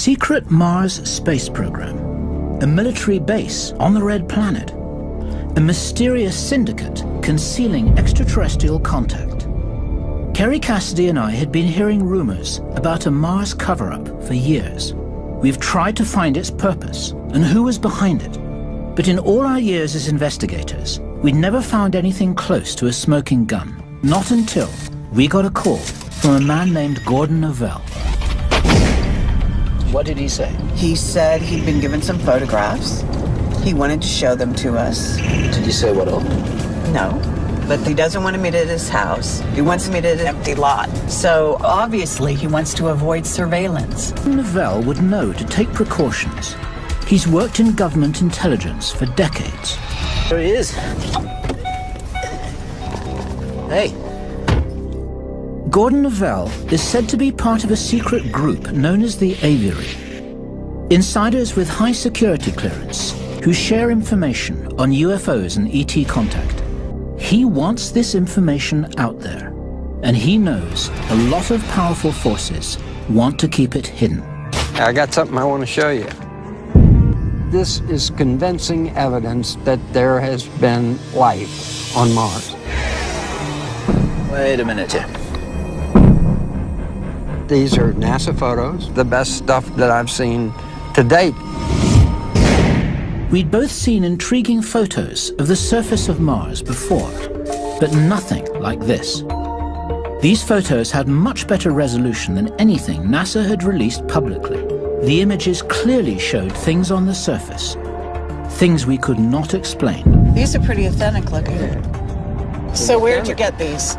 secret Mars space program, a military base on the Red Planet, a mysterious syndicate concealing extraterrestrial contact. Kerry Cassidy and I had been hearing rumors about a Mars cover-up for years. We've tried to find its purpose and who was behind it. But in all our years as investigators, we'd never found anything close to a smoking gun. Not until we got a call from a man named Gordon Novell. What did he say? He said he'd been given some photographs. He wanted to show them to us. Did he say what all? No, but he doesn't want to meet at his house. He wants to meet at an empty lot. So obviously he wants to avoid surveillance. Novell would know to take precautions. He's worked in government intelligence for decades. There he is. Hey. Gordon Novell is said to be part of a secret group known as the Aviary. Insiders with high security clearance who share information on UFOs and ET contact. He wants this information out there, and he knows a lot of powerful forces want to keep it hidden. I got something I want to show you. This is convincing evidence that there has been life on Mars. Wait a minute here. These are NASA photos, the best stuff that I've seen to date. We'd both seen intriguing photos of the surface of Mars before, but nothing like this. These photos had much better resolution than anything NASA had released publicly. The images clearly showed things on the surface, things we could not explain. These are pretty authentic looking. So where'd you get these?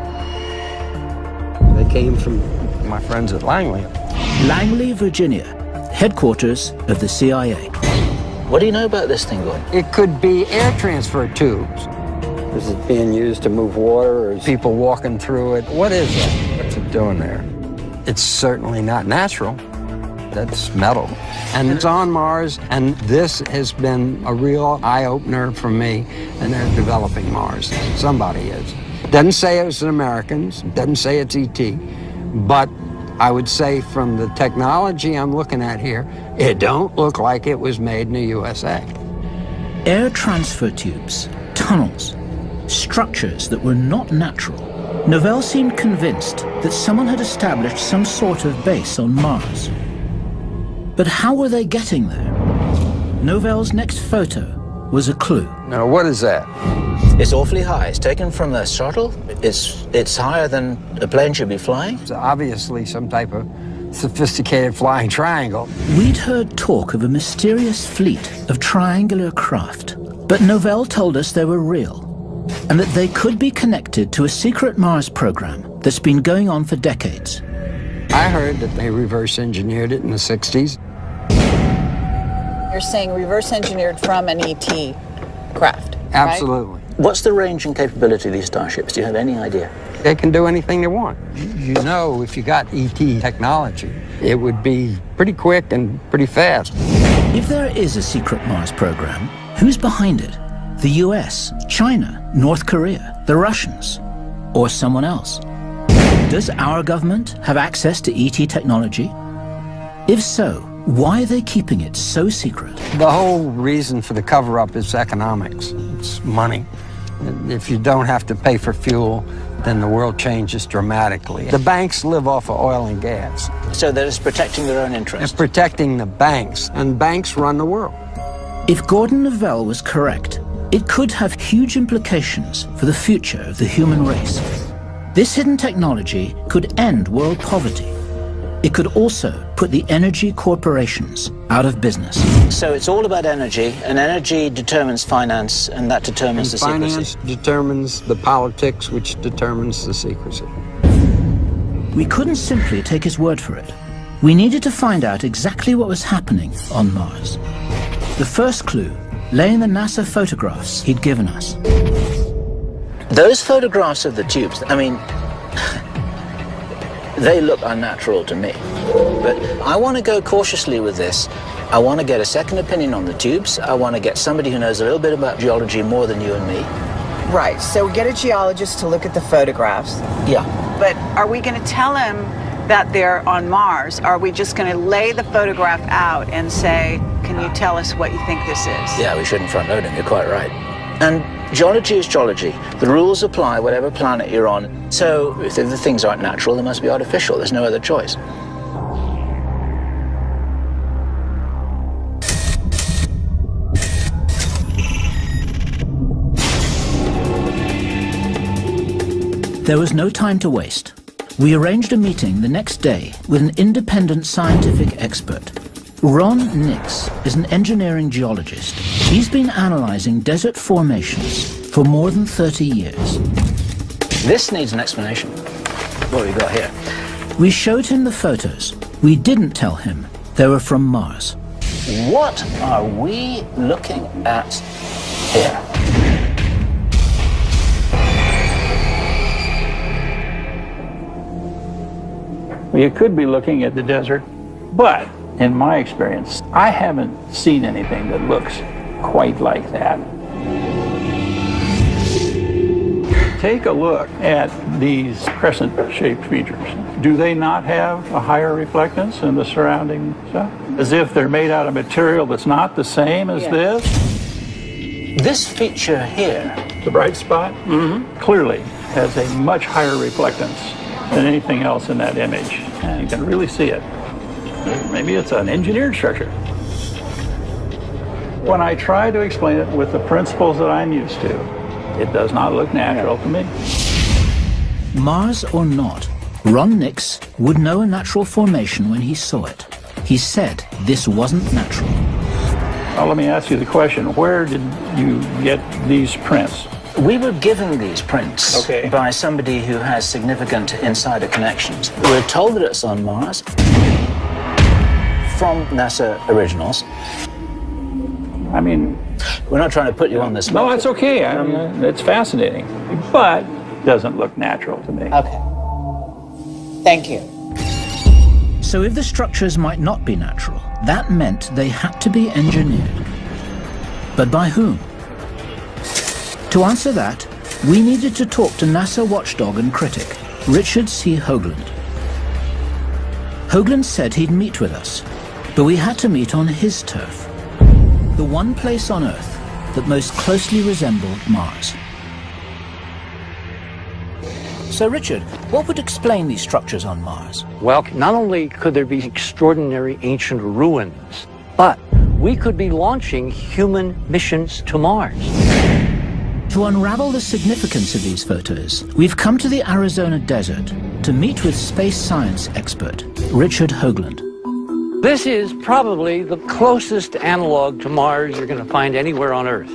They came from my friends at Langley. Langley, Virginia, headquarters of the CIA. What do you know about this thing, Gordon? It could be air transfer tubes. Is it being used to move water, or is people walking through it? What is that? What's it doing there? It's certainly not natural. That's metal. And it's on Mars, and this has been a real eye-opener for me, and they're developing Mars. Somebody is. Doesn't say it's an Americans, doesn't say it's ET, but I would say from the technology I'm looking at here, it don't look like it was made in the USA. Air transfer tubes, tunnels, structures that were not natural. Novell seemed convinced that someone had established some sort of base on Mars. But how were they getting there? Novell's next photo was a clue. Now, what is that? It's awfully high. It's taken from a shuttle. It's higher than a plane should be flying. It's obviously some type of sophisticated flying triangle. We'd heard talk of a mysterious fleet of triangular craft, but Novell told us they were real, and that they could be connected to a secret Mars program that's been going on for decades. I heard that they reverse engineered it in the 60s. You're saying reverse engineered from an ET craft, Absolutely. Right? What's the range and capability of these starships? Do you have any idea? They can do anything they want. You know, if you got ET technology, it would be pretty quick and pretty fast. If there is a secret Mars program, who's behind it? The US, China, North Korea, the Russians, or someone else? Does our government have access to ET technology? If so, why are they keeping it so secret? The whole reason for the cover-up is economics. It's money. If you don't have to pay for fuel, then the world changes dramatically. The banks live off of oil and gas. So they're just protecting their own It's interests? protecting the banks, and banks run the world. If Gordon Novell was correct, it could have huge implications for the future of the human race. This hidden technology could end world poverty. It could also put the energy corporations out of business. So it's all about energy, and energy determines finance, and that determines the secrecy. Finance determines the politics, which determines the secrecy. We couldn't simply take his word for it. We needed to find out exactly what was happening on Mars. The first clue lay in the NASA photographs he'd given us. Those photographs of the tubes, I mean, they look unnatural to me. But I want to go cautiously with this. I want to get a second opinion on the tubes. I want to get somebody who knows a little bit about geology more than you and me. Right, so get a geologist to look at the photographs. Yeah. But are we going to tell him that they're on Mars? Or are we just going to lay the photograph out and say, can you tell us what you think this is? Yeah, we shouldn't front load him, you're quite right. And geology is geology. The rules apply whatever planet you're on. So if the things aren't natural, they must be artificial. There's no other choice. There was no time to waste. We arranged a meeting the next day with an independent scientific expert. Ron Nix is an engineering geologist. He's been analyzing desert formations for more than 30 years. This needs an explanation. What have we got here? We showed him the photos. We didn't tell him they were from Mars. What are we looking at here? You could be looking at the desert, but in my experience, I haven't seen anything that looks quite like that. Take a look at these crescent-shaped features. Do they not have a higher reflectance than the surrounding stuff? As if they're made out of material that's not the same as this? This feature here, The bright spot, clearly has a much higher reflectance than anything else in that image. And you can really see it. Maybe it's an engineered structure. When I try to explain it with the principles that I'm used to, it does not look natural to me. Mars or not, Ron Nix would know a natural formation when he saw it. He said this wasn't natural. Well, let me ask you the question, where did you get these prints? We were given these prints by somebody who has significant insider connections. We're told that it's on Mars from NASA originals. I mean, we're not trying to put you on this. No, that's okay. I mean, it's fascinating, but it doesn't look natural to me. Okay. Thank you. So if the structures might not be natural, that meant they had to be engineered. But by whom? To answer that, we needed to talk to NASA watchdog and critic, Richard C. Hoagland. Hoagland said he'd meet with us, but we had to meet on his turf, the one place on Earth that most closely resembled Mars. So Richard, what would explain these structures on Mars? Well, not only could there be extraordinary ancient ruins, but we could be launching human missions to Mars. To unravel the significance of these photos, we've come to the Arizona desert to meet with space science expert Richard Hoagland. This is probably the closest analog to Mars you're going to find anywhere on Earth.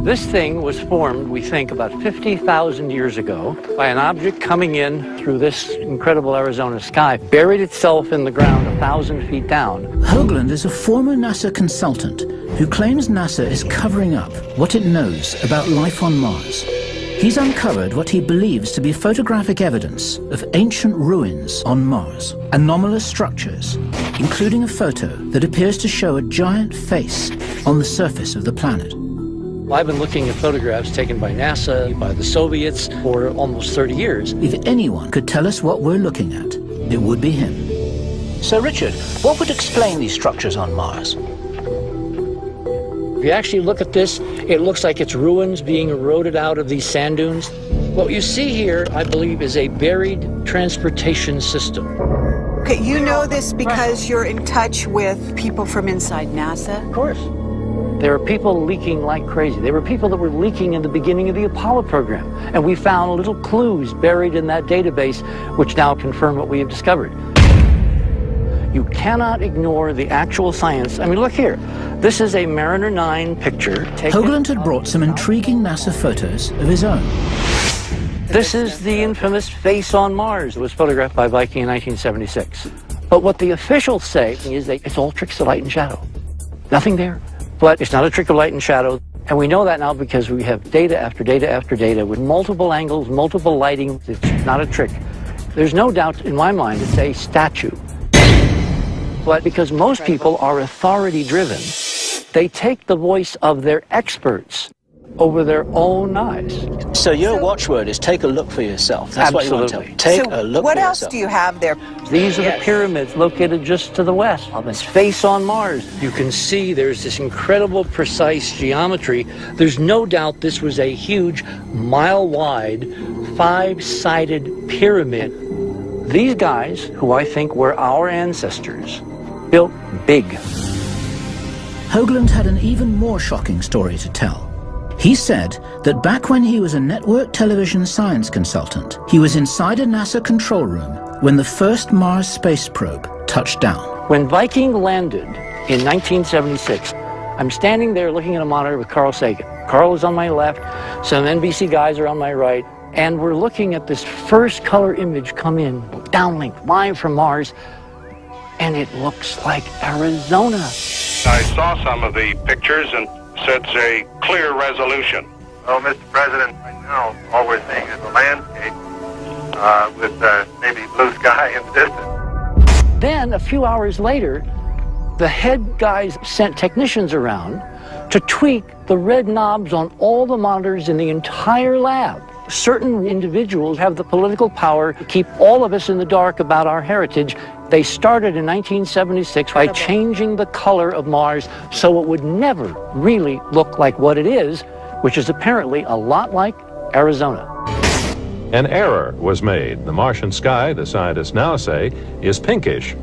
This thing was formed, we think, about 50,000 years ago by an object coming in through this incredible Arizona sky, buried itself in the ground 1,000 feet down. Hoagland is a former NASA consultant who claims NASA is covering up what it knows about life on Mars. He's uncovered what he believes to be photographic evidence of ancient ruins on Mars, anomalous structures, including a photo that appears to show a giant face on the surface of the planet. I've been looking at photographs taken by NASA, by the Soviets, for almost 30 years. If anyone could tell us what we're looking at, it would be him. So Richard, what would explain these structures on Mars? If you actually look at this, it looks like it's ruins being eroded out of these sand dunes. What you see here, I believe, is a buried transportation system. Okay, you know this because you're in touch with people from inside NASA? Of course. There are people leaking like crazy. There were people that were leaking in the beginning of the Apollo program, and we found little clues buried in that database, which now confirm what we have discovered. You cannot ignore the actual science. I mean, look here. This is a Mariner 9 picture. Hoagland had brought some intriguing NASA photos of his own. This is the infamous face on Mars. It was photographed by Viking in 1976. But what the officials say is that it's all tricks of light and shadow. Nothing there. But it's not a trick of light and shadow. And we know that now because we have data after data after data with multiple angles, multiple lighting. It's not a trick. There's no doubt in my mind it's a statue. But because most people are authority-driven, they take the voice of their experts over their own eyes. So your watchword is take a look for yourself. That's what you want to tell me. Take a look what for else yourself. do you have there? These are the pyramids located just to the west of its face on Mars. You can see there's this incredible precise geometry. There's no doubt this was a huge, mile-wide, 5-sided pyramid. These guys, who I think were our ancestors, built big. Hoagland had an even more shocking story to tell. He said that back when he was a network television science consultant, he was inside a NASA control room when the first Mars space probe touched down. When Viking landed in 1976, I'm standing there looking at a monitor with Carl Sagan. Carl is on my left, some NBC guys are on my right, and we're looking at this first color image come in, downlink, live from Mars, and it looks like Arizona. I saw some of the pictures and said it's a clear resolution. Oh, Mr. President, right now, all we're seeing is a landscape with maybe blue sky in the distance. Then, a few hours later, the head guys sent technicians around to tweak the red knobs on all the monitors in the entire lab. Certain individuals have the political power to keep all of us in the dark about our heritage. They started in 1976 by changing the color of Mars so it would never really look like what it is, which is apparently a lot like Arizona. An error was made. The Martian sky, the scientists now say, is pinkish.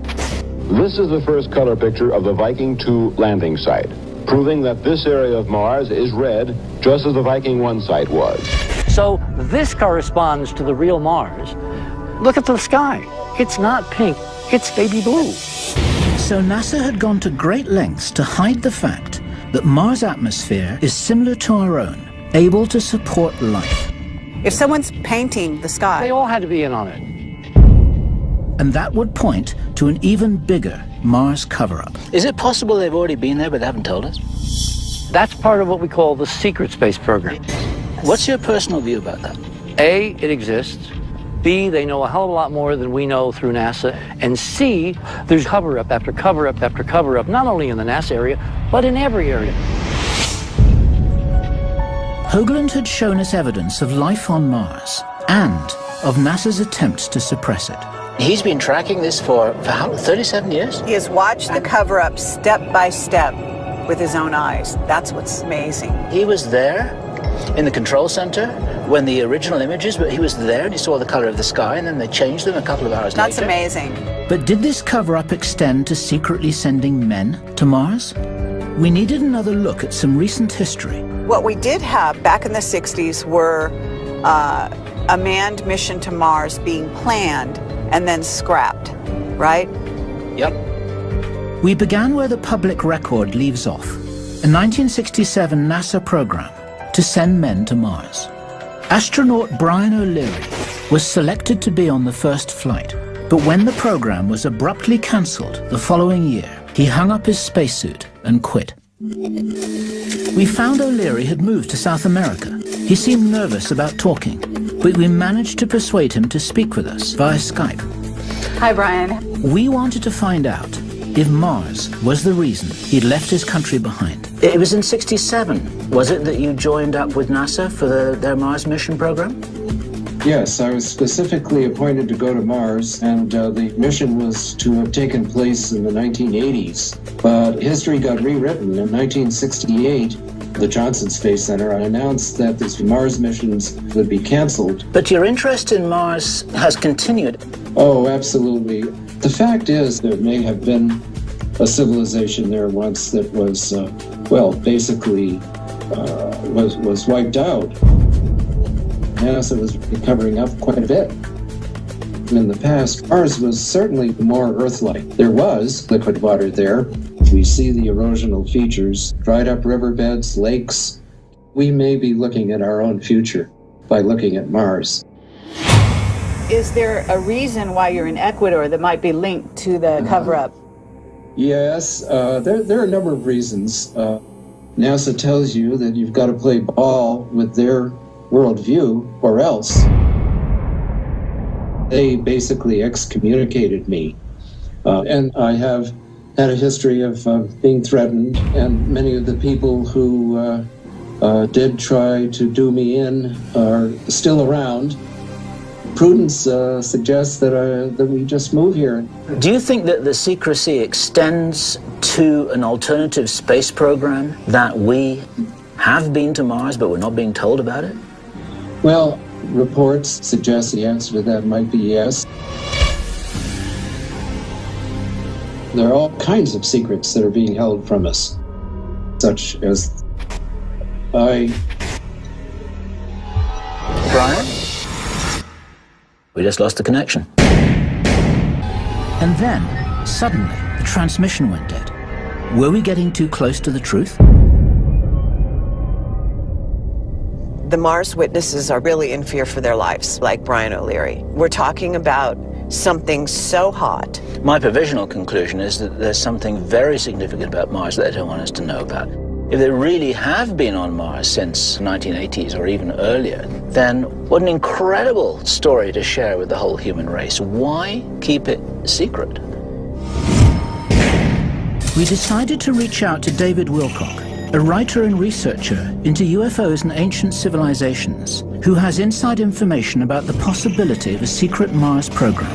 This is the first color picture of the Viking 2 landing site, proving that this area of Mars is red, just as the Viking 1 site was. So this corresponds to the real Mars. Look at the sky. It's not pink, it's baby blue. So NASA had gone to great lengths to hide the fact that Mars' atmosphere is similar to our own, able to support life. If someone's painting the sky, They all had to be in on it. And that would point to an even bigger Mars cover-up. Is it possible they've already been there but they haven't told us? That's part of what we call the secret space program. What's your personal view about that? A, it exists. B, they know a hell of a lot more than we know through NASA. And C, there's cover-up after cover-up after cover-up, not only in the NASA area, but in every area. Hoagland had shown us evidence of life on Mars and of NASA's attempts to suppress it. He's been tracking this for how, 37 years? he has watched the cover-up step by step with his own eyes. That's what's amazing. He was there in the control center when the original images, but he was there and he saw the color of the sky and then they changed them a couple of hours That's later. amazing. But did this cover-up extend to secretly sending men to Mars? We needed another look at some recent history. What we did have back in the 60s were a manned mission to Mars being planned and then scrapped, right? Yep. We began where the public record leaves off, a 1967 NASA program to send men to Mars. Astronaut Brian O'Leary was selected to be on the first flight, but when the program was abruptly cancelled the following year, he hung up his spacesuit and quit. We found O'Leary had moved to South America. He seemed nervous about talking, but we managed to persuade him to speak with us via Skype. Hi, Brian. We wanted to find out if Mars was the reason he'd left his country behind. It was in '67, was it, that you joined up with NASA for their Mars mission program? Yes, I was specifically appointed to go to Mars, and the mission was to have taken place in the 1980s. But history got rewritten. In 1968, the Johnson Space Center announced that these Mars missions would be canceled. But your interest in Mars has continued. Oh, absolutely. The fact is, there may have been a civilization there once that was, basically was wiped out. NASA was covering up quite a bit. In the past, Mars was certainly more Earth-like. There was liquid water there. We see the erosional features, dried up riverbeds, lakes. We may be looking at our own future by looking at Mars. Is there a reason why you're in Ecuador that might be linked to the cover-up? Yes, there are a number of reasons. NASA tells you that you've got to play ball with their worldview, or else. They basically excommunicated me. And I have had a history of being threatened, and many of the people who did try to do me in are still around. Prudence suggests that we just move here. Do you think that the secrecy extends to an alternative space program, that we have been to Mars but we're not being told about it? Well, reports suggest the answer to that might be yes. There are all kinds of secrets that are being held from us, such as Brian? We just lost the connection. And then, suddenly, the transmission went dead. Were we getting too close to the truth? The Mars witnesses are really in fear for their lives, like Brian O'Leary. We're talking about something so hot. My provisional conclusion is that there's something very significant about Mars that they don't want us to know about. If they really have been on Mars since 1980s or even earlier, then what an incredible story to share with the whole human race. Why keep it secret? We decided to reach out to David Wilcock, a writer and researcher into UFOs and ancient civilizations, who has inside information about the possibility of a secret Mars program.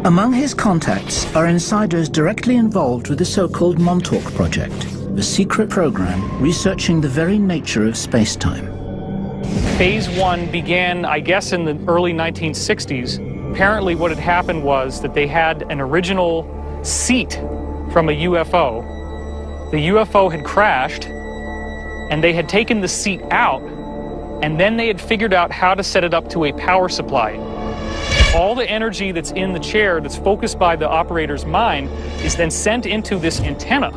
Among his contacts are insiders directly involved with the so-called Montauk Project, a secret program researching the very nature of space-time. Phase 1 began, I guess, in the early 1960s. Apparently what had happened was that they had an original seat from a UFO. The UFO had crashed, and they had taken the seat out, and then they had figured out how to set it up to a power supply. All the energy that's in the chair, that's focused by the operator's mind, is then sent into this antenna.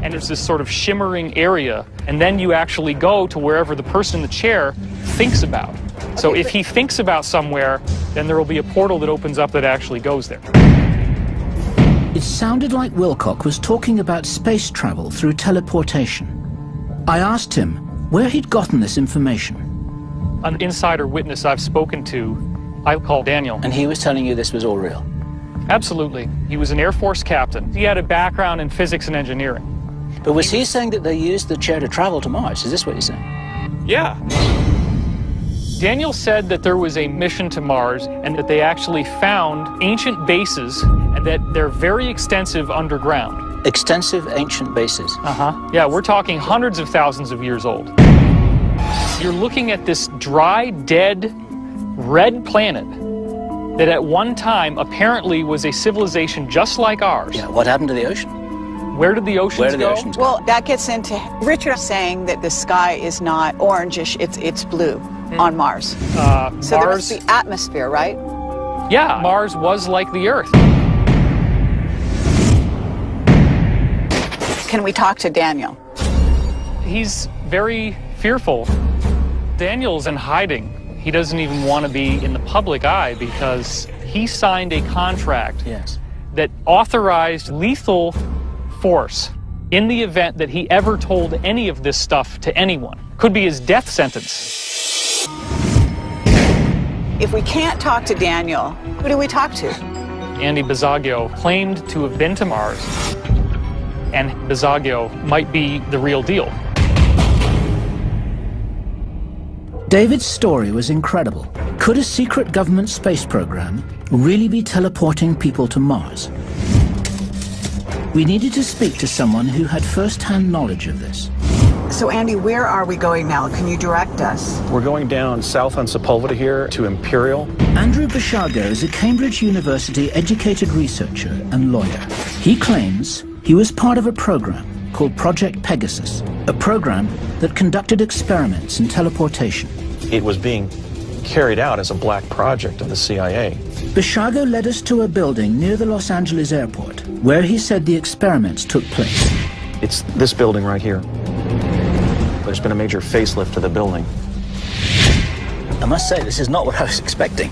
And there's this sort of shimmering area, and then you actually go to wherever the person in the chair thinks about. So if he thinks about somewhere, then there will be a portal that opens up that actually goes there. It sounded like Wilcock was talking about space travel through teleportation. I asked him where he'd gotten this information. An insider witness I've spoken to, I call Daniel. And he was telling you this was all real? Absolutely. He was an Air Force captain. He had a background in physics and engineering. But was he saying that they used the chair to travel to Mars? Is this what you're saying? Yeah. Daniel said that there was a mission to Mars and that they actually found ancient bases and that they're very extensive underground. Extensive ancient bases? Uh-huh. Yeah, we're talking hundreds of thousands of years old. You're looking at this dry, dead, red planet that at one time apparently was a civilization just like ours. Yeah, what happened to the ocean? Where did the oceans go? Well, that gets into Richard saying that the sky is not orangish, it's blue on Mars. So there must be atmosphere, right? Yeah, Mars was like the Earth. Can we talk to Daniel? He's very fearful. Daniel's in hiding. He doesn't even want to be in the public eye because he signed a contract that authorized lethal force in the event that he ever told any of this stuff to anyone. Could be his death sentence. If we can't talk to Daniel, who do we talk to? Andy Bisaggio claimed to have been to Mars, and Bisaggio might be the real deal. David's story was incredible. Could a secret government space program really be teleporting people to Mars? We needed to speak to someone who had first-hand knowledge of this. So Andy, where are we going now? Can you direct us? We're going down south on Sepulveda here to Imperial. Andrew Bisaggio is a Cambridge University educated researcher and lawyer. He claims he was part of a program called Project Pegasus, a program that conducted experiments in teleportation. It was being carried out as a black project of the CIA. Bisaggio led us to a building near the Los Angeles airport, where he said the experiments took place. It's this building right here. There's been a major facelift to the building. I must say, this is not what I was expecting.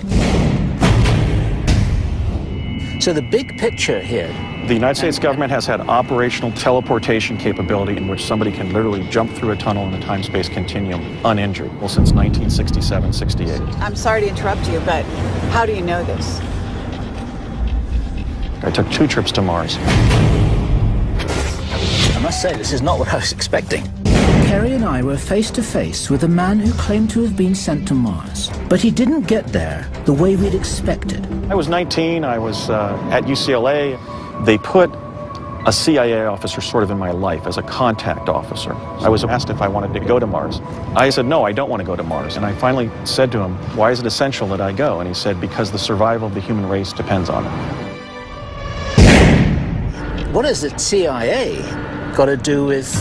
So the big picture here... The United States government has had operational teleportation capability in which somebody can literally jump through a tunnel in the time-space continuum uninjured, well, since 1967-68. I'm sorry to interrupt you, but how do you know this? I took 2 trips to Mars. I must say, this is not what I was expecting. Kerry and I were face to face with a man who claimed to have been sent to Mars. But he didn't get there the way we'd expected. I was 19, I was at UCLA. They put a CIA officer sort of in my life as a contact officer. I was asked if I wanted to go to Mars. I said, no, I don't want to go to Mars. And I finally said to him, why is it essential that I go? And he said, because the survival of the human race depends on it. What has the CIA got to do with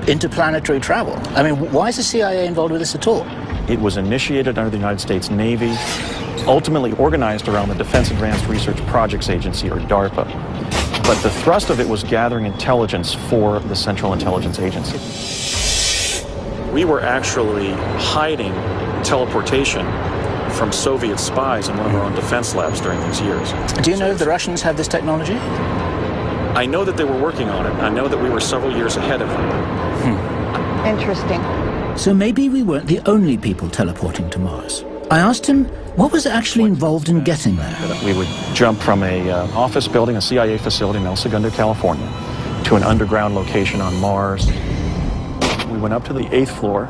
interplanetary travel? I mean, why is the CIA involved with this at all? It was initiated under the United States Navy, ultimately organized around the Defense Advanced Research Projects Agency, or DARPA. But the thrust of it was gathering intelligence for the Central Intelligence Agency. We were actually hiding teleportation from Soviet spies in one of our own defense labs during these years. Do you know if the Russians have this technology? I know that they were working on it. I know that we were several years ahead of them. Interesting. So maybe we weren't the only people teleporting to Mars. I asked him what was actually involved in getting there. We would jump from an office building, a CIA facility in El Segundo, California, to an underground location on Mars. We went up to the 8th floor.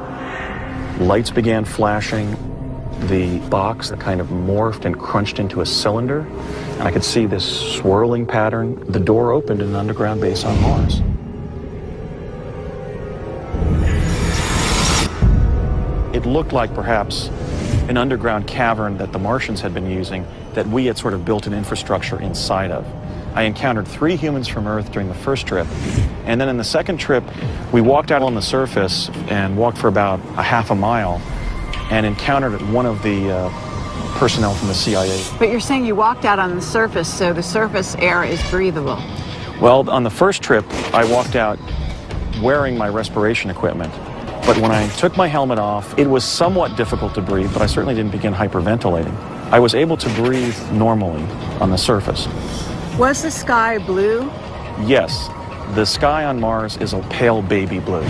Lights began flashing. The box that kind of morphed and crunched into a cylinder, and I could see this swirling pattern. The door opened in an underground base on Mars. It looked like perhaps an underground cavern that the Martians had been using, that we had sort of built an infrastructure inside of. I encountered 3 humans from Earth during the first trip, and then in the second trip, we walked out on the surface and walked for about a half a mile and encountered one of the personnel from the CIA. But you're saying you walked out on the surface, so the surface air is breathable. Well, on the first trip, I walked out wearing my respiration equipment. But when I took my helmet off, it was somewhat difficult to breathe, but I certainly didn't begin hyperventilating. I was able to breathe normally on the surface. Was the sky blue? Yes, the sky on Mars is a pale baby blue.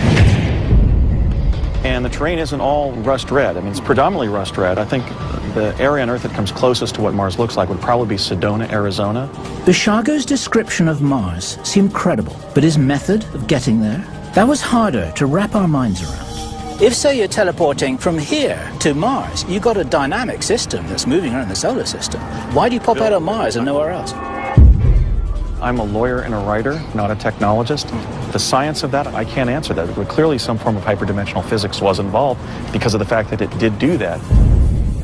And the terrain isn't all rust red. I mean, it's predominantly rust red. I think the area on Earth that comes closest to what Mars looks like would probably be Sedona, Arizona. Basiago's description of Mars seemed credible, but his method of getting there, that was harder to wrap our minds around. If, say, you're teleporting from here to Mars, you've got a dynamic system that's moving around the solar system. Why do you pop out of Mars and nowhere else? I'm a lawyer and a writer, not a technologist. The science of that, I can't answer that. But clearly some form of hyperdimensional physics was involved because of the fact that it did do that.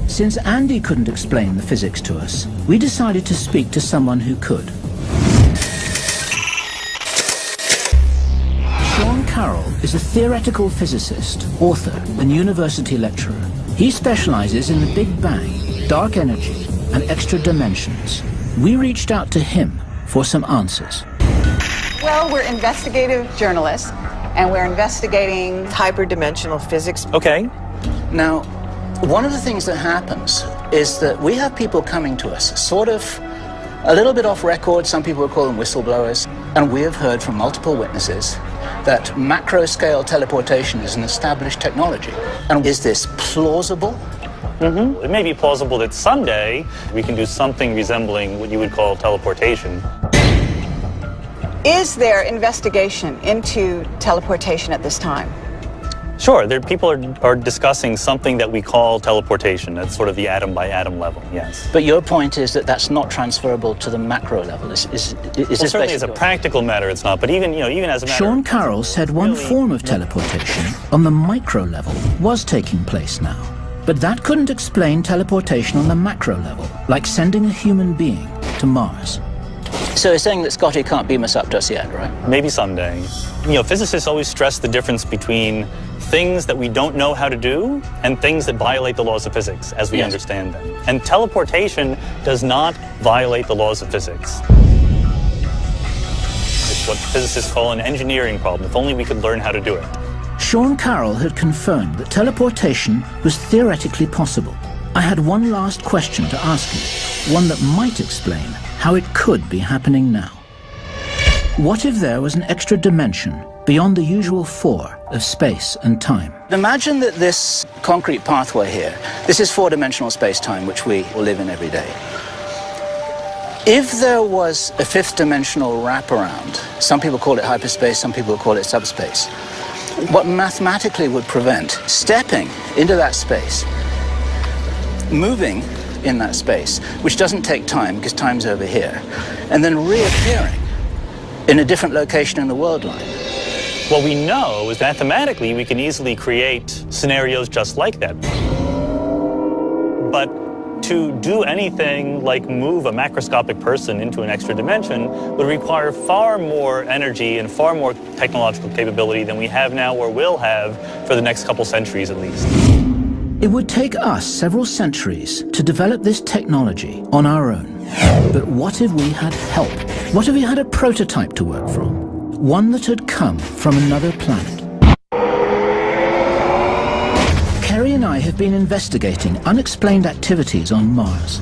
Since Andy couldn't explain the physics to us, we decided to speak to someone who could. Sean Carroll is a theoretical physicist, author, and university lecturer. He specializes in the Big Bang, dark energy, and extra dimensions. We reached out to him for some answers. Well, we're investigative journalists, and we're investigating hyperdimensional physics. Okay. Now, one of the things that happens is that we have people coming to us, sort of a little bit off record. Some people would call them whistleblowers. And we have heard from multiple witnesses that macro-scale teleportation is an established technology. And is this plausible? It may be plausible that someday we can do something resembling what you would call teleportation. Is there investigation into teleportation at this time? Sure, people are discussing something that we call teleportation. That's sort of the atom by atom level, yes. But your point is that that's not transferable to the macro level. Is certainly as a practical matter it's not, but even as a matter Sean Carroll said one form of teleportation on the micro level was taking place now. But that couldn't explain teleportation on the macro level, like sending a human being to Mars. So you're saying that Scotty can't beam us up to us yet, right? Maybe someday. Physicists always stress the difference between things that we don't know how to do and things that violate the laws of physics as we understand them. And teleportation does not violate the laws of physics. It's what physicists call an engineering problem. If only we could learn how to do it. Sean Carroll had confirmed that teleportation was theoretically possible. I had one last question to ask you, one that might explain how it could be happening now. What if there was an extra dimension beyond the usual 4 of space and time? Imagine that this concrete pathway here, this is 4-dimensional space-time, which we will live in every day. If there was a 5th dimensional wraparound, some people call it hyperspace, some people call it subspace, what mathematically would prevent stepping into that space, moving in that space, which doesn't take time because time's over here, and then reappearing in a different location in the world line. What we know is mathematically we can easily create scenarios just like that. But to do anything like move a macroscopic person into an extra dimension would require far more energy and far more technological capability than we have now or will have for the next couple centuries at least. It would take us several centuries to develop this technology on our own. But what if we had help? What if we had a prototype to work from? One that had come from another planet. Kerry and I have been investigating unexplained activities on Mars.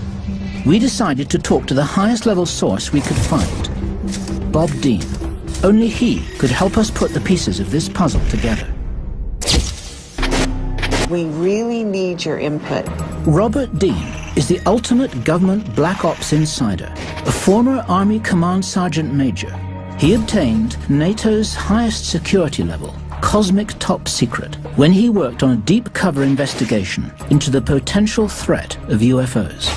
We decided to talk to the highest level source we could find, Bob Dean. Only he could help us put the pieces of this puzzle together. We really need your input. Robert Dean is the ultimate government black ops insider, a former Army Command Sergeant Major. He obtained NATO's highest security level, Cosmic Top Secret, when he worked on a deep cover investigation into the potential threat of UFOs.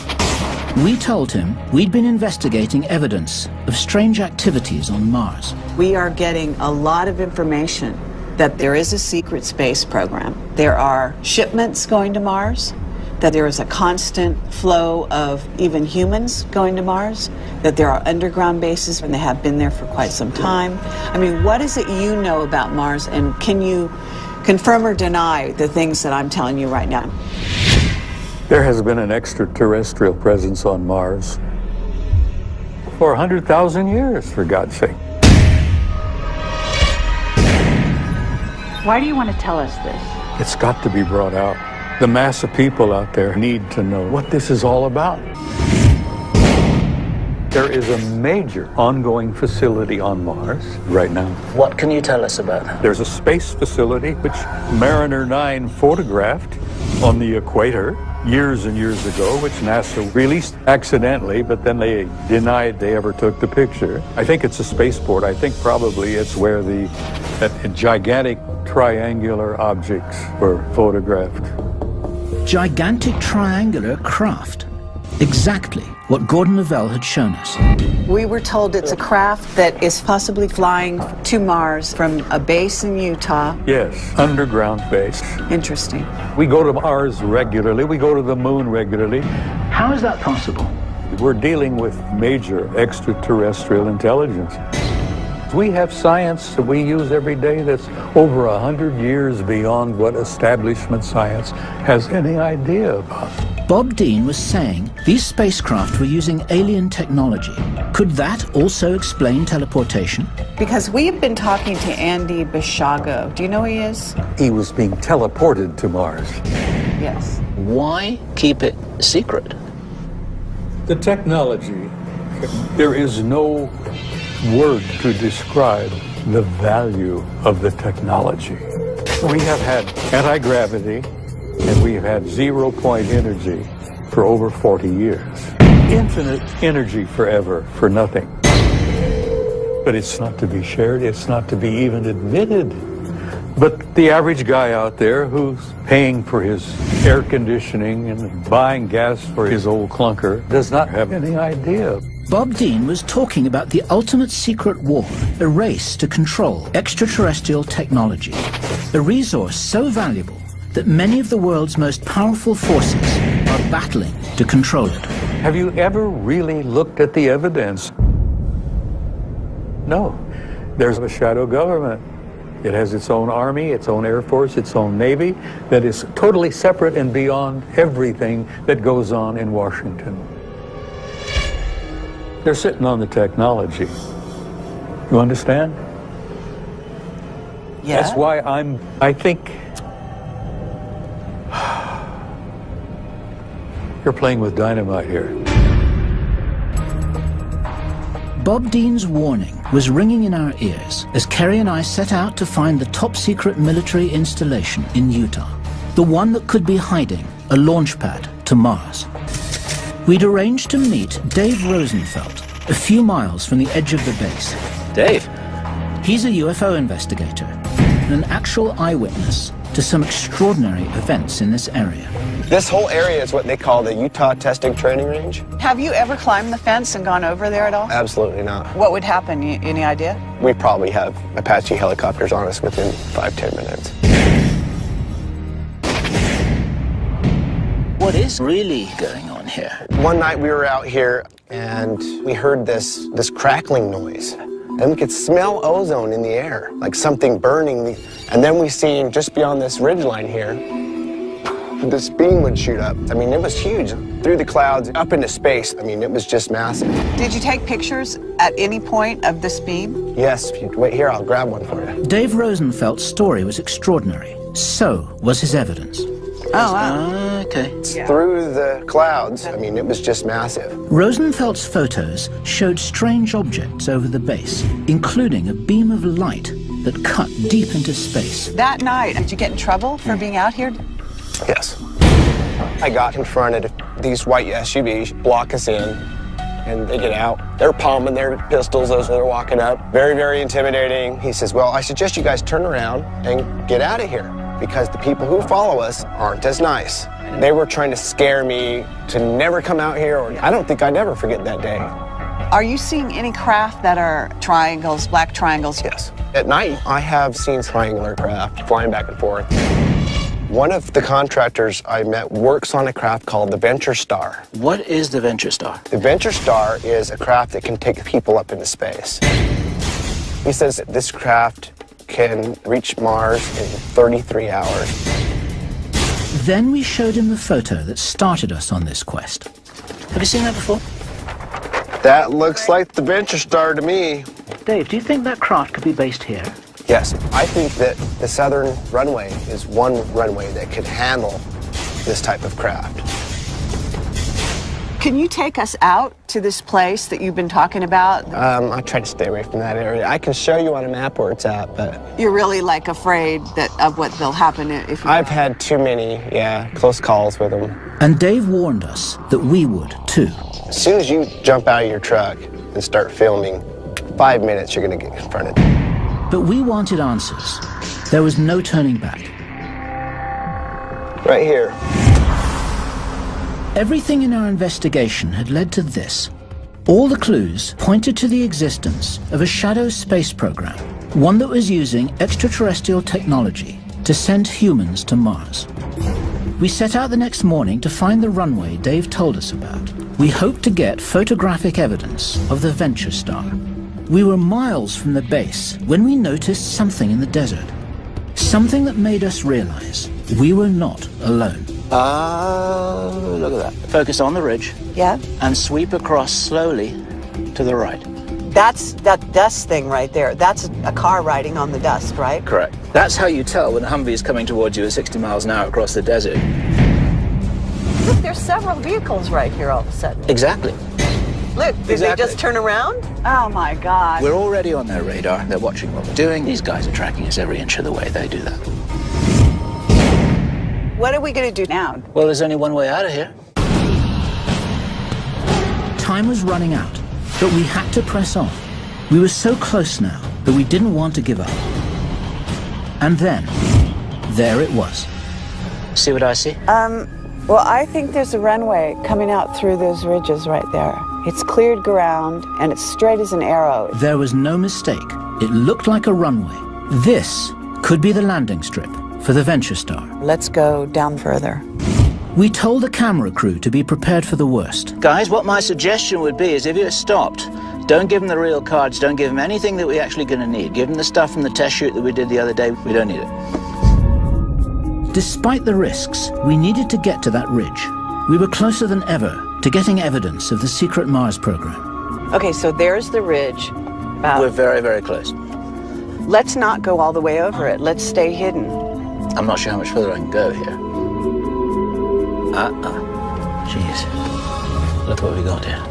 We told him we'd been investigating evidence of strange activities on Mars. We are getting a lot of information that there is a secret space program. There are shipments going to Mars, that there is a constant flow of even humans going to Mars, that there are underground bases and they have been there for quite some time. I mean, what is it you know about Mars, and can you confirm or deny the things that I'm telling you right now? There has been an extraterrestrial presence on Mars for 100,000 years, for God's sake. Why do you want to tell us this? It's got to be brought out. The mass of people out there need to know what this is all about. There is a major ongoing facility on Mars right now. What can you tell us about it? There's a space facility which Mariner 9 photographed on the equator years and years ago, which NASA released accidentally, but then they denied they ever took the picture. I think it's a spaceport. I think probably it's where that gigantic triangular objects were photographed. Gigantic triangular craft. Exactly what Gordon Lavelle had shown us. We were told it's a craft that is possibly flying to Mars from a base in Utah. Yes, underground base. Interesting. We go to Mars regularly. We go to the moon regularly. How is that possible? We're dealing with major extraterrestrial intelligence. We have science that we use every day that's over 100 years beyond what establishment science has any idea about. Bob Dean was saying these spacecraft were using alien technology. Could that also explain teleportation? Because we've been talking to Andy Bishago. Do you know who he is? He was being teleported to Mars. Yes. Why keep it secret? The technology, there is no word to describe the value of the technology. We have had anti-gravity and we have had 0-point energy for over 40 years. Infinite energy forever for nothing. But it's not to be shared, it's not to be even admitted. But the average guy out there who's paying for his air conditioning and buying gas for his old clunker does not have any idea. Bob Dean was talking about the ultimate secret war, a race to control extraterrestrial technology, a resource so valuable that many of the world's most powerful forces are battling to control it. Have you ever really looked at the evidence? No. There's a shadow government. It has its own army, its own air force, its own navy that is totally separate and beyond everything that goes on in Washington. They're sitting on the technology. You understand? Yeah. That's why I think you're playing with dynamite here. Bob Dean's warning was ringing in our ears as Kerry and I set out to find the top-secret military installation in Utah, the one that could be hiding a launch pad to Mars. We'd arranged to meet Dave Rosenfeld a few miles from the edge of the base. Dave? He's a UFO investigator. and an actual eyewitness to some extraordinary events in this area. This whole area is what they call the Utah Testing Training Range. Have you ever climbed the fence and gone over there at all? Absolutely not. What would happen? Any idea? We probably have Apache helicopters on us within 5-10 minutes. What is really going on here? One night we were out here and we heard this crackling noise. And we could smell ozone in the air, like something burning. And then we seen just beyond this ridgeline here, this beam would shoot up. I mean, it was huge. Through the clouds, up into space. I mean, it was just massive. Did you take pictures at any point of this beam? Yes, if you wait here, I'll grab one for you. Dave Rosenfeld's story was extraordinary. So was his evidence. Oh, wow. Okay. Through the clouds, I mean, it was just massive. Rosenfeld's photos showed strange objects over the base, including a beam of light that cut deep into space. That night, did you get in trouble for being out here? Yes. I got confronted. These white SUVs block us in, and they get out. They're palming their pistols as they're walking up. Very, very intimidating. He says, well, I suggest you guys turn around and get out of here, because the people who follow us aren't as nice. They were trying to scare me to never come out here, or I don't think I'd ever forget that day. Are you seeing any craft that are triangles, black triangles? Yes. At night, I have seen triangular craft flying back and forth. One of the contractors I met works on a craft called the Venture Star. What is the Venture Star? The Venture Star is a craft that can take people up into space. He says that this craft can reach Mars in 33 hours. Then we showed him the photo that started us on this quest. Have you seen that before? That looks like the Venture Star to me. Dave, do you think that craft could be based here? Yes, I think that the southern runway is one runway that could handle this type of craft. Can you take us out to this place that you've been talking about? I try to stay away from that area. I can show you on a map where it's at, but... You're really, like, afraid of what will happen if you... I've had too many, close calls with them. And Dave warned us that we would, too. As soon as you jump out of your truck and start filming, 5 minutes you're going to get confronted. But we wanted answers. There was no turning back. Right here. Everything in our investigation had led to this. All the clues pointed to the existence of a shadow space program, one that was using extraterrestrial technology to send humans to Mars. We set out the next morning to find the runway Dave told us about. We hoped to get photographic evidence of the Venture Star. We were miles from the base when we noticed something in the desert. Something that made us realize we were not alone. Look at that. Focus on the ridge. Yeah. And sweep across slowly to the right. That's that dust thing right there. That's a car riding on the dust, right? Correct. That's how you tell when a Humvee is coming towards you at 60 miles an hour across the desert. Look, there's several vehicles right here all of a sudden. Exactly. Look, did they just turn around? Oh my God. We're already on their radar. They're watching what we're doing. These guys are tracking us every inch of the way. They do that. What are we going to do now? Well, there's only one way out of here. Time was running out, but we had to press on. We were so close now that we didn't want to give up. And then, there it was. See what I see? Well, I think there's a runway coming out through those ridges right there. It's cleared ground, and it's straight as an arrow. There was no mistake. It looked like a runway. This could be the landing strip for the Venture Star. Let's go down further. We told the camera crew to be prepared for the worst. Guys, what my suggestion would be is if you're stopped, don't give them the real cards, don't give them anything that we're actually going to need. Give them the stuff from the test shoot that we did the other day. We don't need it. Despite the risks, we needed to get to that ridge. We were closer than ever to getting evidence of the secret Mars program. Okay, so there's the ridge. We're very, very close. Let's not go all the way over it. Let's stay hidden. I'm not sure how much further I can go here. Jeez. Look what we got here.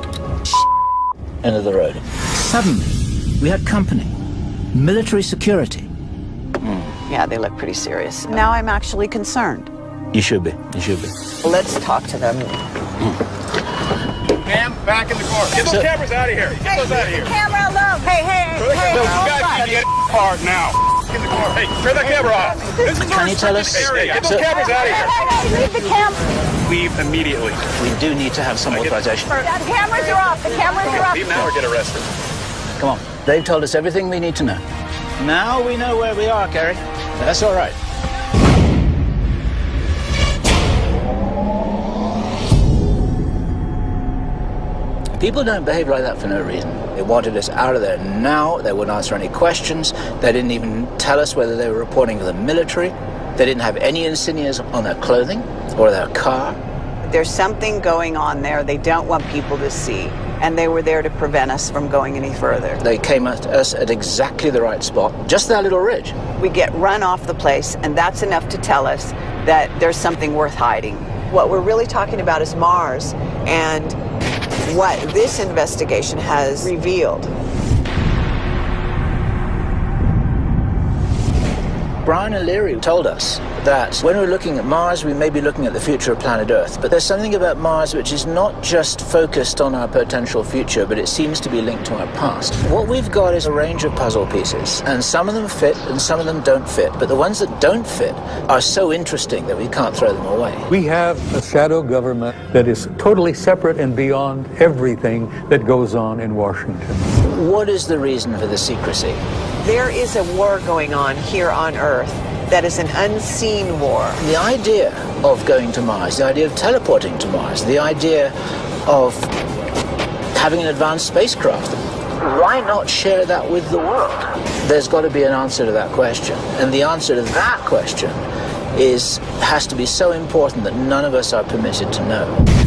End of the road. Suddenly, we had company. Military security. Yeah, they look pretty serious. Now I'm actually concerned. You should be. You should be. Let's talk to them. Ma'am, back in the car. Get those cameras out of here. Get those out of here. Camera alone. Hey. You guys need to get hard now. in the car. Hey, turn that camera off. This is Can you tell us? Area. Get those cameras out of here. Leave the camera. Leave immediately. We do need to have some authorization. The cameras are off. The cameras are off. Leave now or get arrested. Come on. They've told us everything we need to know. Now we know where we are, Kerry. That's all right. People don't behave like that for no reason. They wanted us out of there now. They wouldn't answer any questions. They didn't even tell us whether they were reporting to the military. They didn't have any insignias on their clothing or their car. There's something going on there they don't want people to see, and they were there to prevent us from going any further. They came at us at exactly the right spot, just that little ridge. We get run off the place, and that's enough to tell us that there's something worth hiding. What we're really talking about is Mars, and what this investigation has revealed. Brian O'Leary told us that when we're looking at Mars, we may be looking at the future of planet Earth. But there's something about Mars which is not just focused on our potential future, but it seems to be linked to our past. What we've got is a range of puzzle pieces, and some of them fit and some of them don't fit. But the ones that don't fit are so interesting that we can't throw them away. We have a shadow government that is totally separate and beyond everything that goes on in Washington. What is the reason for the secrecy? There is a war going on here on Earth that is an unseen war. The idea of going to Mars, the idea of teleporting to Mars, the idea of having an advanced spacecraft, why not share that with the world? There's got to be an answer to that question. And the answer to that question has to be so important that none of us are permitted to know.